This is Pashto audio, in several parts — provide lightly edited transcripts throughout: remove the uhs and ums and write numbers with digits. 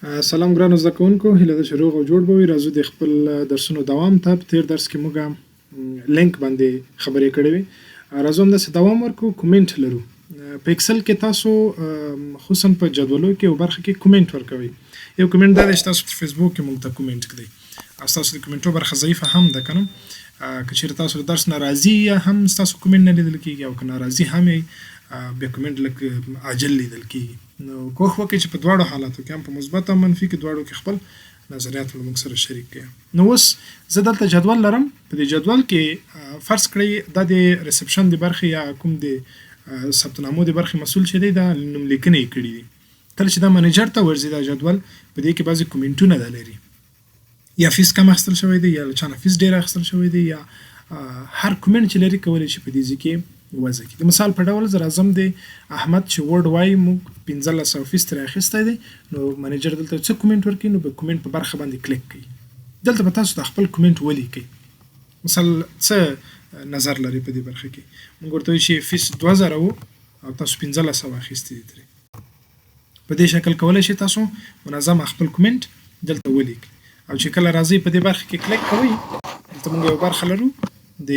سلام ګرانو زده کوونکو، هیله ده چې روغ او جوړ به وي. راځو د خپل درسونو دوام ته. په تېر درس کې موږ لینک باندې خبرې کړې وې. راځو همداسې دوام ورکړو. کومنټ لرو. په اکسل کې تاسو خصوصا په جدولو کې یو برخه کې کومنټ ورکوئ. یو کومنټ دا دی چې تاسو په فیسبوک کې موږ ته کومنټ کړئ او ستاسو د کومنټو برخه ضعیفه هم ده که نه. که چېرې تاسو د درس ناراضي یا هم ستاسو کومنټ نه لیدل کېږي او که ناراضي هم یې بیا کومنټ لږ عاجل لیدل کېږي. نو کوښښ وکړئ چې په دواړو حالاتو کې هم په مثبت او منفي کې دواړو کې خپل نظریات له موږ سره شریک کړئ. نو اوس زه دلته جدول لرم. په دې جدول کې فرض کړئ دا د ریسپشن د برخې یا کوم د ثبتنامو د برخې مسؤل چې دی دا نوملیکنې یې کړي دي. کله چې دا منیجر ته ورځي دا جدول، په دې کې بعضې کومنټونه دا لري، یا فیس کم اخیستل شوی دی یا له چا نه فیس ډېر اخیستل شوی دی، یا هر کومنټ چې لري کولی شي په دې ځای کې وضع کړي. د مثال په ډول زه راځم د احمد چې ورډ وایي موږ 1500 فیس ترې اخیستی دی، نو منیجر دلته څه کومنټ ورکوي؟ نو په کومنټ په برخه باندې کلیک کوي. دلته به تاسو د خپل کومنټ ولیکئ. مثال څه نظر لري په دې برخه کې؟ موږ ورته وایو چې فیس 2000 و او تاسو 1500 اخیستی دی ترې. په دې شکل کولی شئ تاسو منظم خپل کومنټ دلته ولیکئ. او چې کله راځئ په دې برخه کې کلیک کوئ، دلته موږ یو برخه لرو د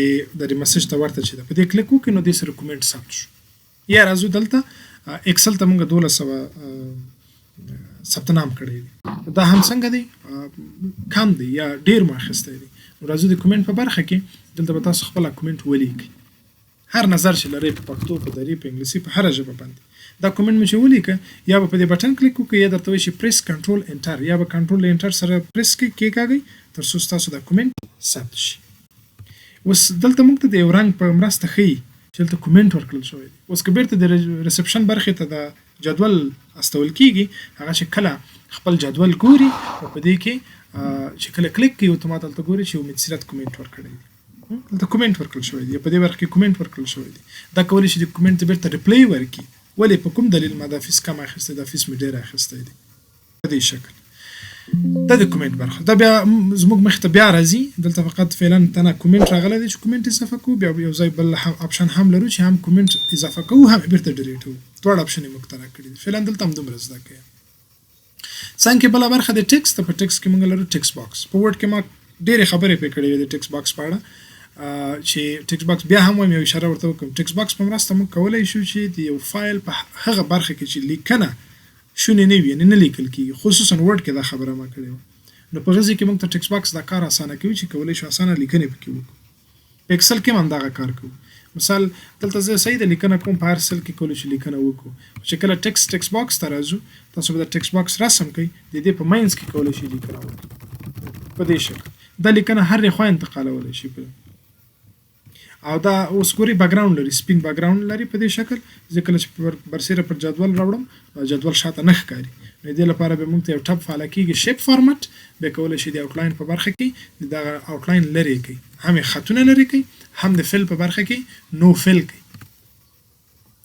میسج ته ورته چې ده، په دې کلیک وکړئ نو دې سره کومنټ ثبت شو. یا راځو دلته اکسل ته موږ 1200 ثبت نام کړی دی، دا هم څنګه دی؟ کم دی یا ډېر مو اخیستی دی. نو راځو د کومنټ په برخه کې دلته به تاسو خپله کومنټ ولیکئ. هر نظر چې لرئ په پښتو، په دري، په انګلیسي، په هره ژبه باندې دا کومنټ مو چې ولیکه، یا به په دې بټن کلیک وکړئ یا درته وایي چې پریس کنټرول انټر، یا به کنټرول انټر سره پریس کېکاږئ تر څو ستاسو دا کومنټ ثبت شي. اوس دلته موږ ته د یو رنګ په مرسته ښیي چې دلته کومنټ ورکړل شوی دی. اوس که بیرته د ریسپشن برخې ته د جدول استول کېږي، هغه چې کله خپل جدول ګوري او په دې کې چې کله کلیک کوي اتومات دلته ګوري چې امید سیرت کومنټ ورکړی دی. دلته کومنټ ورکړل شوی دی، په دې برخه کې کومنټ ورکړل شوی دی. دا کولی شي د کومنټ ته بیرته ریپلی ورکړي، ولې په کوم دلیل ما دا فیس کم اخیستی، دا فیس مې ډېر اخیستی دی. په دې شکل دا د کومنټ برخه. دا بیا زموږ مخې ته بیا راځي. دلته فقط فعلا تنه کومنټ راغلی دی چې کومنټ اضافه کوو، بیا یو ځای بل اپشن هم لرو چې هم کومنټ اضافه کوو هم بیرته ډیلیټ کوو. دواړه اپشن یې موږ ته راکړي دي. فعلا دلته هم دومره زده کوئ. څنګه بله برخه د ټکس ته، په ټکس کې موږ لرو ټکس باکس. په ورډ کې ما ډېرې خبرې پرې کړې وې د ټکس باکس په اړه، چې ټکس باکس بیا هم وایم یو اشاره ورته وکړم. ټکس باکس په مرسته موږ کولی شو چې د یو فایل په هغه برخه کې چې لیکنه شونې نه وي، یعنې نه لیکل کېږي، خصوصا ورډ کې دا خبره ما کړې وه. نو په غزې کې موږ ته ټکس باکس دا کار اسانه کوي چې کولی شو اسانه لیکنې پکې وکړو. په اکسل کې هم همدغه کار کوو. مثال دلته زه صحیح د لیکنه کوم، په هر سل کې کولی شو لیکنه وکړو. چې کله ټکس باکس ته راځو، تاسو به د ټکس باکس رسم کوئ، د دې په مینځ کې کولی شي لیکنه وکړو. په دې شکل دا لیکنه هر خوا انتقالولی شي. او دا اوس ګورئ بیکګراوند لري، سپین بیکګراوند لري. په دې شکل زه کله چې برسیره پر جدول راوړم جدول شاته نه ښکاري. نو دې لپاره به موږ ته یو ټب فعاله کېږي، شیپ فارمټ. بیا کولی شي د آوټلاین په برخه کې دغه آوټلاین لرې کړئ، هم یې خطونه لرې کړئ، هم د فل په برخه کې نو فل کړئ.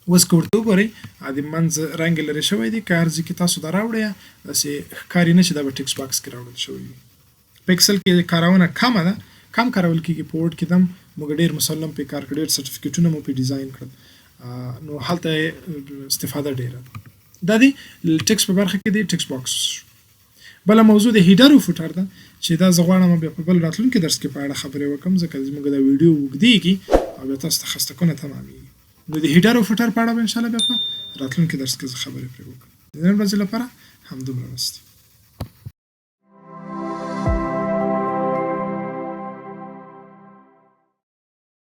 اوس که ورته وګورئ د منځ رنګ یې لرې شوی دی، که هر ځای کې تاسو دا راوړئ داسې ښکاري نه چې دا به ټکس باکس کې راوړل شوی وي. په اکسل کې کارونه کمه ده، کم کارول کېږي. په ورډ کې دم موږ ډېر مسلم پې کار کړی، ډېر سرټیفیکیټونه مو پې ډیزاین کړل، نو هلته استفاده ډېره ده. دا دی ټکس په برخه کې دی ټکس باکس. بله موضوع د هیډر او فوټر ده چې دا زه غواړم بیا په بل راتلونکي درس کې په اړه خبرې وکړم، ځکه زموږ دا ویډیو اوږدېږي او بیا تاسو ته خسته تمامېږي. نو د هیډر او فوټر په اړه به انشاءالله بیا په راتلونکي درس کې زه خبرې پرې وکړم. د نن ورځې لپاره همدومره بس دی.